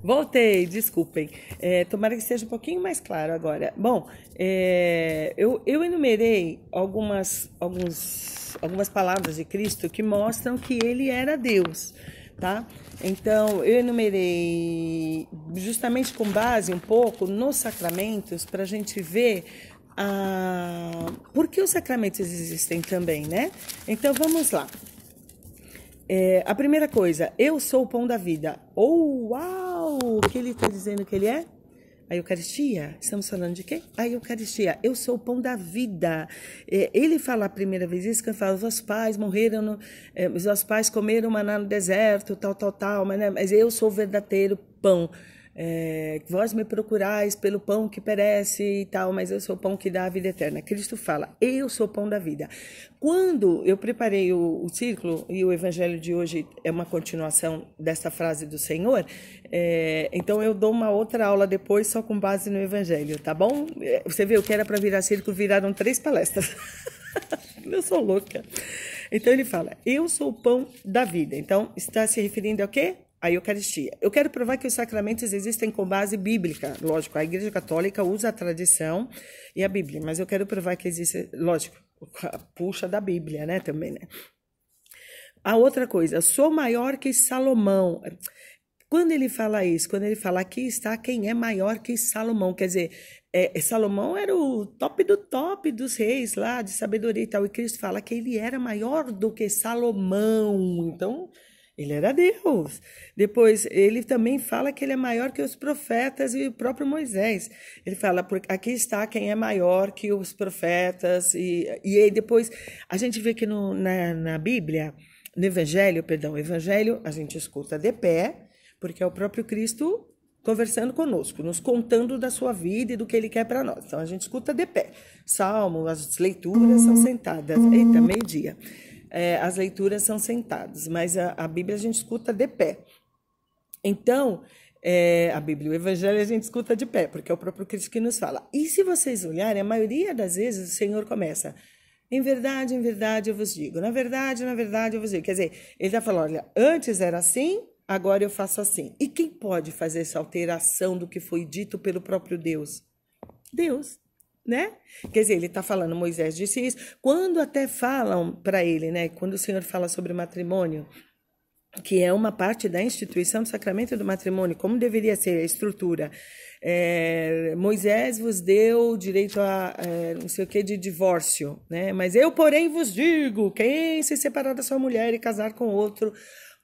Voltei, desculpem. Tomara que esteja um pouquinho mais claro agora. Bom, eu enumerei algumas palavras de Cristo que mostram que ele era Deus, tá? Então, eu enumerei justamente com base um pouco nos sacramentos para a gente ver por que os sacramentos existem também, né? Então, vamos lá. A primeira coisa, eu sou o pão da vida. Oh, uau! O que ele está dizendo que ele é? A Eucaristia. Estamos falando de quê? A Eucaristia. Eu sou o pão da vida. Ele fala a primeira vez isso, que ele fala, os vossos pais morreram, os vossos pais comeram maná no deserto, tal, mas eu sou o verdadeiro pão. Vós me procurais pelo pão que perece e tal, mas eu sou o pão que dá a vida eterna. Cristo fala, eu sou o pão da vida. Quando eu preparei o círculo, e o evangelho de hoje é uma continuação dessa frase do Senhor, então eu dou uma outra aula depois só com base no evangelho, tá bom? Você viu que era para virar círculo, viraram 3 palestras. Eu sou louca. Então ele fala, eu sou o pão da vida. Então está se referindo ao quê? A Eucaristia. Eu quero provar que os sacramentos existem com base bíblica. Lógico, a Igreja Católica usa a tradição e a Bíblia, mas eu quero provar que existe, lógico, puxa da Bíblia, né, também, né? A outra coisa, sou maior que Salomão. Quando ele fala isso, quando ele fala aqui está quem é maior que Salomão, quer dizer, Salomão era o top do top dos reis lá, de sabedoria e tal, e Cristo fala que ele era maior do que Salomão, então ele era Deus. Depois, ele também fala que ele é maior que os profetas e o próprio Moisés. Ele fala, aqui está quem é maior que os profetas. E aí depois, a gente vê que na Bíblia, no Evangelho, a gente escuta de pé, porque é o próprio Cristo conversando conosco, nos contando da sua vida e do que ele quer para nós. Então, a gente escuta de pé. Salmo, as leituras são sentadas. Eita, meio-dia. As leituras são sentadas, mas a Bíblia a gente escuta de pé. Então, a Bíblia e o Evangelho a gente escuta de pé, porque é o próprio Cristo que nos fala. E se vocês olharem, a maioria das vezes o Senhor começa, em verdade eu vos digo, na verdade eu vos digo. Quer dizer, ele está falando, olha, antes era assim, agora eu faço assim. E quem pode fazer essa alteração do que foi dito pelo próprio Deus? Deus. Né? Quer dizer, ele está falando, Moisés disse isso, quando até falam para ele, né? Quando o Senhor fala sobre matrimônio, que é uma parte da instituição do sacramento do matrimônio, como deveria ser a estrutura, Moisés vos deu direito a não sei o que de divórcio, né? Mas eu, porém, vos digo, quem se separar da sua mulher e casar com outro,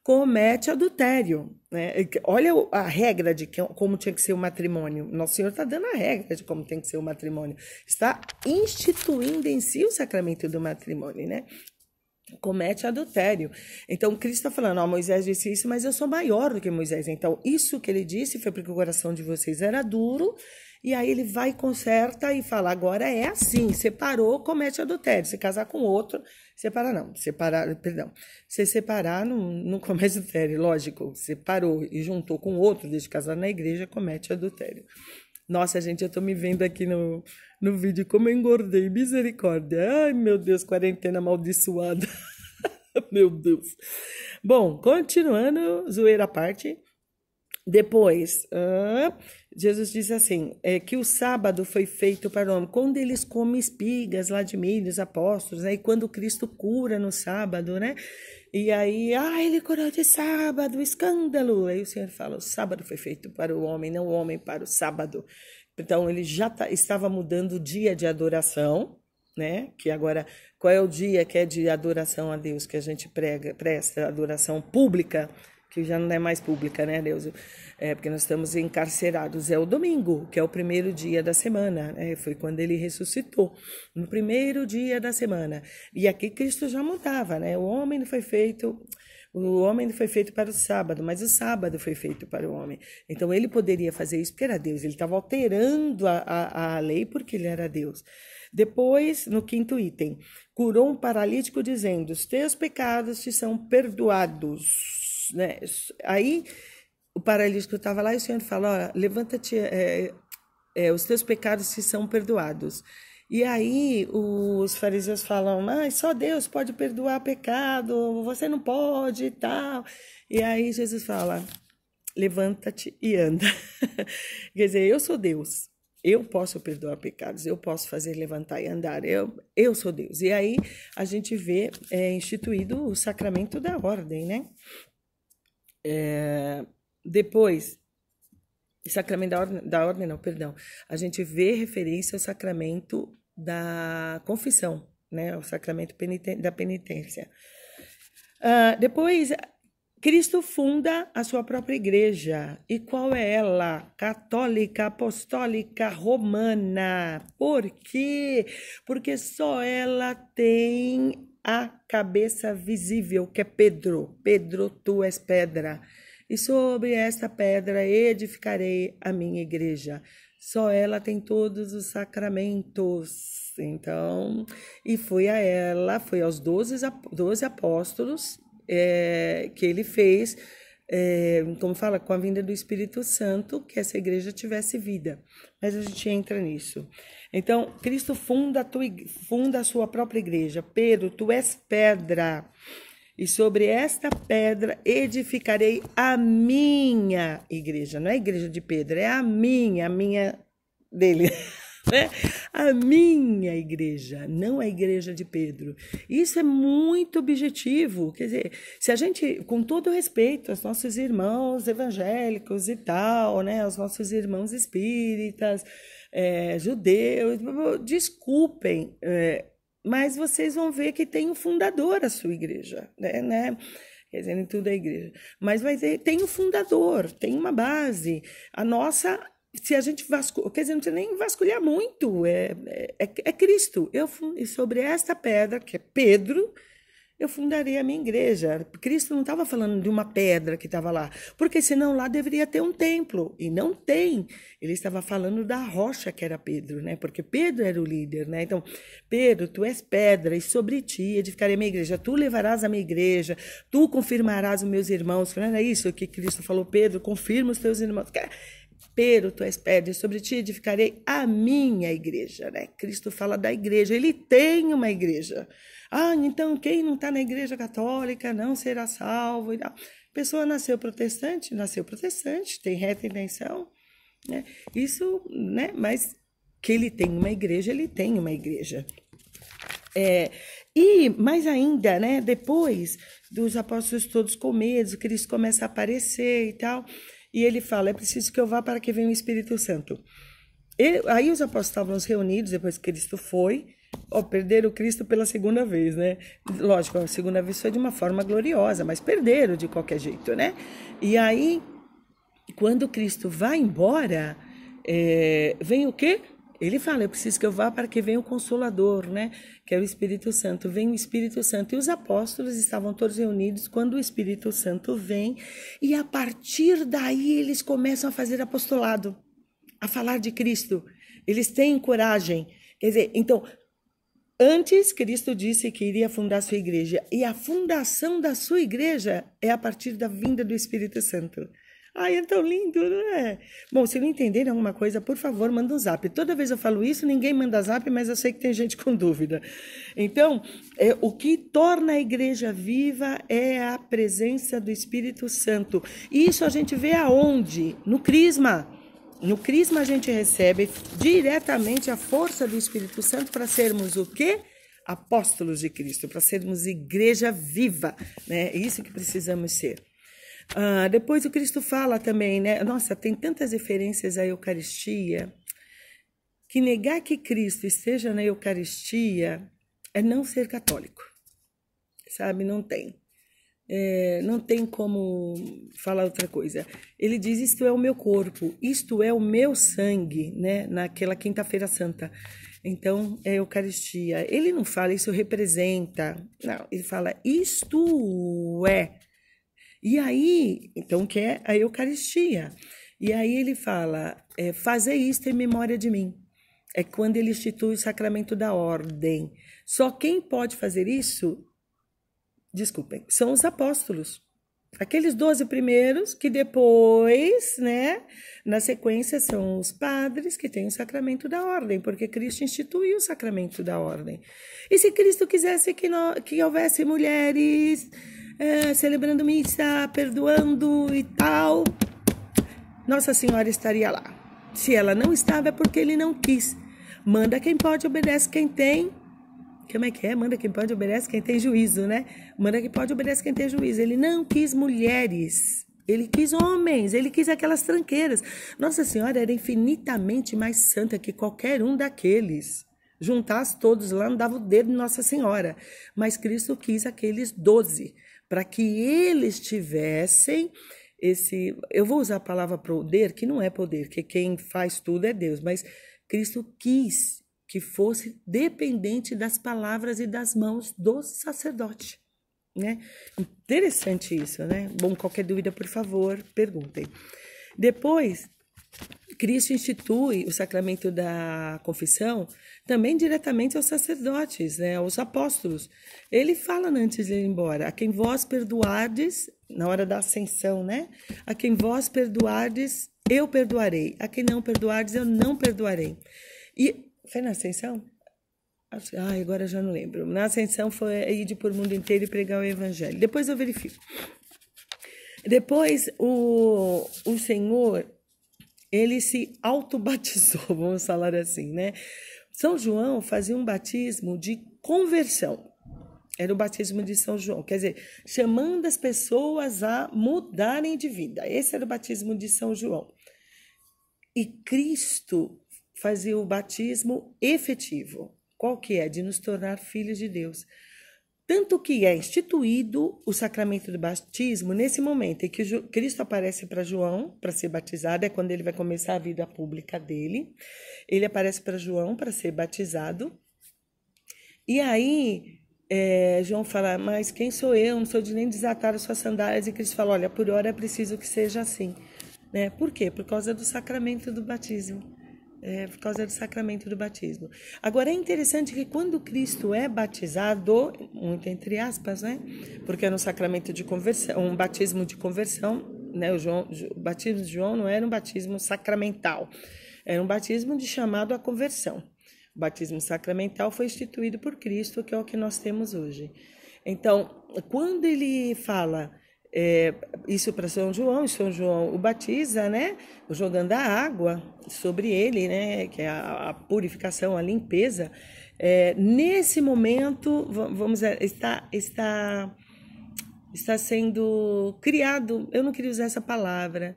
comete adultério, né? Olha a regra de como tinha que ser o matrimônio. Nosso Senhor está dando a regra de como tem que ser o matrimônio. Está instituindo em si o sacramento do matrimônio, né? Comete adultério. Então, Cristo está falando, Moisés disse isso, mas eu sou maior do que Moisés. Então, isso que ele disse foi porque o coração de vocês era duro, e aí ele vai, conserta e fala, agora é assim, separou, comete adultério. Se casar com outro, se separar não comete adultério, lógico, separou e juntou com outro, desde casar na igreja, comete adultério. Nossa, gente, eu tô me vendo aqui no vídeo como eu engordei, misericórdia. Ai, meu Deus, quarentena amaldiçoada. Meu Deus. Bom, continuando, zoeira à parte. Depois, Jesus diz assim, que o sábado foi feito para o homem. Quando eles comem espigas lá de milho, os apóstolos, né? E quando Cristo cura no sábado, né? E aí, ele curou de sábado, escândalo. Aí o Senhor fala, o sábado foi feito para o homem, não o homem para o sábado. Então, ele já estava mudando o dia de adoração, né? Que agora, qual é o dia que é de adoração a Deus, que a gente presta adoração pública, que já não é mais pública, né, Deus? Porque nós estamos encarcerados. É o domingo, que é o primeiro dia da semana, né? Foi quando ele ressuscitou, no primeiro dia da semana. E aqui Cristo já mudava, né? O homem não foi feito para o sábado, mas o sábado foi feito para o homem. Então ele poderia fazer isso porque era Deus. Ele estava alterando a lei porque ele era Deus. Depois, no 5º item, curou um paralítico dizendo, os teus pecados te são perdoados. Né? Aí o paralítico estava lá e o Senhor fala, levanta-te, os teus pecados te são perdoados. E aí os fariseus falam, mas só Deus pode perdoar pecado, você não pode e tal. E aí Jesus fala, levanta-te e anda. Quer dizer, eu sou Deus. Eu posso perdoar pecados, eu posso fazer levantar e andar, eu sou Deus. E aí a gente vê instituído o sacramento da ordem, né? Depois, sacramento da ordem não, perdão. A gente vê referência ao sacramento da confissão, né? O sacramento da penitência. Depois, Cristo funda a sua própria igreja. E qual é ela? Católica, apostólica, romana. Por quê? Porque só ela tem a cabeça visível, que é Pedro. Pedro, tu és pedra. E sobre esta pedra edificarei a minha igreja. Só ela tem todos os sacramentos. Então, e foi aos 12 apóstolos, que ele fez, como fala, com a vinda do Espírito Santo, que essa igreja tivesse vida. Mas a gente entra nisso. Então, Cristo funda a sua própria igreja. Pedro, tu és pedra, e sobre esta pedra edificarei a minha igreja. Não é a igreja de Pedro, é a minha dele. Né? A minha igreja, não a igreja de Pedro. Isso é muito objetivo. Quer dizer, se a gente, com todo respeito aos nossos irmãos evangélicos e tal, né, aos nossos irmãos espíritas, judeus, desculpem, mas vocês vão ver que tem um fundador a sua igreja, né? Quer dizer, nem tudo é igreja. Mas tem um fundador, tem uma base. A nossa... Se a gente vasculhar, quer dizer, não precisa nem vasculhar muito, é Cristo. E sobre esta pedra, que é Pedro, eu fundarei a minha igreja. Cristo não estava falando de uma pedra que estava lá, porque senão lá deveria ter um templo, e não tem. Ele estava falando da rocha que era Pedro, né? Porque Pedro era o líder, né? Então, Pedro, tu és pedra, e sobre ti edificarei a minha igreja. Tu levarás a minha igreja, tu confirmarás os meus irmãos. Não era isso que Cristo falou? Pedro, confirma os teus irmãos. Pedro, tu és pedra, e sobre ti edificarei a minha igreja, né? Cristo fala da igreja, ele tem uma igreja. Então quem não está na igreja católica não será salvo. A pessoa nasceu protestante, tem reta intenção, né? Isso, né? Mas que ele tem uma igreja, ele tem uma igreja. E mais ainda, né? Depois dos apóstolos todos com medo, Cristo começa a aparecer e tal. E ele fala, é preciso que eu vá para que venha o Espírito Santo. Aí os apóstolos estavam reunidos, depois que Cristo foi, perderam Cristo pela segunda vez, né? Lógico, a segunda vez foi de uma forma gloriosa, mas perderam de qualquer jeito, né? E aí, quando Cristo vai embora, vem o quê? Ele fala, eu preciso que eu vá para que venha o Consolador, né? Que é o Espírito Santo. Vem o Espírito Santo. E os apóstolos estavam todos reunidos quando o Espírito Santo vem. E a partir daí eles começam a fazer apostolado, a falar de Cristo. Eles têm coragem. Quer dizer, então, antes Cristo disse que iria fundar sua igreja. E a fundação da sua igreja é a partir da vinda do Espírito Santo. Ai, é tão lindo, não é? Bom, se não entenderem alguma coisa, por favor, manda um zap. Toda vez eu falo isso, ninguém manda zap, mas eu sei que tem gente com dúvida. Então, o que torna a igreja viva é a presença do Espírito Santo. E isso a gente vê aonde? No Crisma. No Crisma a gente recebe diretamente a força do Espírito Santo para sermos o quê? Apóstolos de Cristo, para sermos igreja viva, né? É isso que precisamos ser. Depois o Cristo fala também, né? Nossa, tem tantas referências à Eucaristia, que negar que Cristo esteja na Eucaristia é não ser católico, sabe? Não tem. Não tem como falar outra coisa. Ele diz, isto é o meu corpo, isto é o meu sangue, né? Naquela quinta-feira santa. Então, é Eucaristia. Ele não fala, isso representa. Não, ele fala, isto é. E aí, então, que é a Eucaristia. E aí ele fala, fazer isto em memória de mim. É quando ele institui o sacramento da ordem. Só quem pode fazer isso, desculpem, são os apóstolos. Aqueles 12 primeiros que depois, né, na sequência são os padres que têm o sacramento da ordem, porque Cristo instituiu o sacramento da ordem. E se Cristo quisesse que houvesse mulheres... celebrando missa, perdoando e tal, Nossa Senhora estaria lá. Se ela não estava, é porque ele não quis. Manda quem pode, obedece quem tem. Como é que é? Manda quem pode, obedece quem tem juízo, né? Manda quem pode, obedece quem tem juízo. Ele não quis mulheres. Ele quis homens, ele quis aquelas tranqueiras. Nossa Senhora era infinitamente mais santa que qualquer um daqueles. Juntasse todos lá, não dava o dedo de Nossa Senhora. Mas Cristo quis aqueles 12, para que eles tivessem esse... Eu vou usar a palavra poder, que não é poder, que quem faz tudo é Deus. Mas Cristo quis que fosse dependente das palavras e das mãos do sacerdote. Né? Interessante isso, né? Bom, qualquer dúvida, por favor, perguntem. Depois, Cristo institui o sacramento da confissão também diretamente aos sacerdotes, né? Aos apóstolos. Ele fala antes de ir embora: a quem vós perdoardes, na hora da ascensão, né? A quem vós perdoardes, eu perdoarei. A quem não perdoardes, eu não perdoarei. E foi na ascensão? Agora eu já não lembro. Na ascensão foi ir por mundo inteiro e pregar o evangelho. Depois eu verifico. Depois o Senhor, ele se autobatizou, vamos falar assim, né? São João fazia um batismo de conversão. Era o batismo de São João, quer dizer, chamando as pessoas a mudarem de vida. Esse era o batismo de São João. E Cristo fazia o batismo efetivo. Qual que é? De nos tornar filhos de Deus. Tanto que é instituído o sacramento do batismo nesse momento em que Cristo aparece para João para ser batizado, é quando ele vai começar a vida pública dele. Ele aparece para João para ser batizado. E aí, João fala, mas quem sou eu? Não sou de nem desatar as suas sandálias. E Cristo fala, olha, por hora é preciso que seja assim. Né? Por quê? Por causa do sacramento do batismo. Por causa do sacramento do batismo. Agora, é interessante que quando Cristo é batizado, muito entre aspas, né? Porque é no sacramento de conversão, um batismo de conversão, né? O batismo de João não era um batismo sacramental, era um batismo de chamado à conversão. O batismo sacramental foi instituído por Cristo, que é o que nós temos hoje. Então, quando ele fala... isso para São João o batiza, né, jogando a água sobre ele, né, que é a purificação, a limpeza. Nesse momento, vamos dizer, está sendo criado, eu não queria usar essa palavra,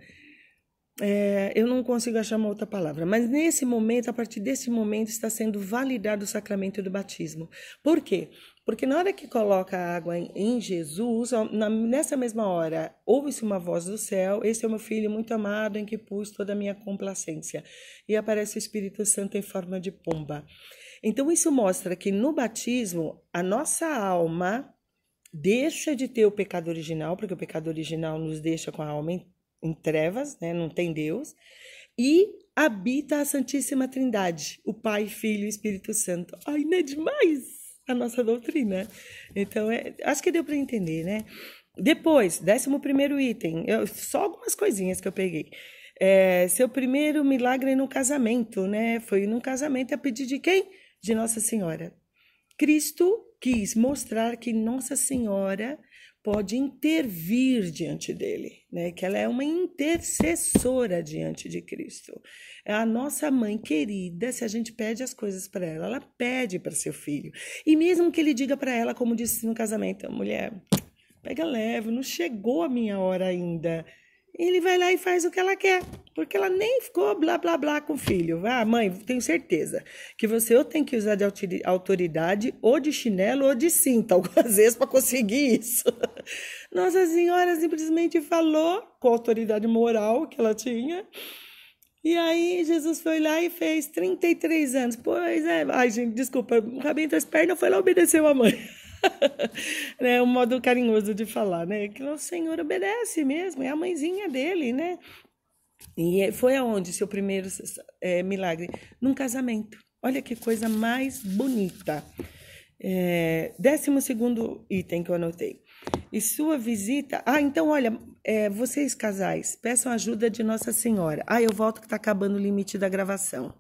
eu não consigo achar uma outra palavra, mas nesse momento, a partir desse momento, está sendo validado o sacramento do batismo. Por quê? Porque na hora que coloca a água em Jesus, nessa mesma hora, ouve-se uma voz do céu, esse é o meu filho muito amado, em que pus toda a minha complacência. E aparece o Espírito Santo em forma de pomba. Então, isso mostra que no batismo, a nossa alma deixa de ter o pecado original, porque o pecado original nos deixa com a alma em trevas, né? Não tem Deus, e habita a Santíssima Trindade, o Pai, Filho e Espírito Santo. Ai, não é demais a nossa doutrina? Então, acho que deu para entender, né? Depois, 11º item, só algumas coisinhas que eu peguei. Seu primeiro milagre no casamento, né? Foi num casamento a pedido de quem? De Nossa Senhora. Cristo quis mostrar que Nossa Senhora pode intervir diante dele, né? Que ela é uma intercessora diante de Cristo. É a nossa mãe querida, se a gente pede as coisas para ela, ela pede para seu filho. E mesmo que ele diga para ela, como disse no casamento, mulher, pega leve, não chegou a minha hora ainda. Ele vai lá e faz o que ela quer, porque ela nem ficou blá, blá, blá com o filho. Ah, mãe, tenho certeza que você ou tem que usar de autoridade, ou de chinelo, ou de cinta, algumas vezes, para conseguir isso. Nossa Senhora simplesmente falou, com a autoridade moral que ela tinha, e aí Jesus foi lá e fez 33 anos. Pois é, ai gente, desculpa, o rabinho entre as pernas foi lá e obedeceu a mãe. É um modo carinhoso de falar, né? Que o Senhor obedece mesmo, é a mãezinha dele, né? E foi aonde seu primeiro milagre? Num casamento. Olha que coisa mais bonita. 12º item que eu anotei. E sua visita... então, olha, vocês casais, peçam ajuda de Nossa Senhora. Eu volto que está acabando o limite da gravação.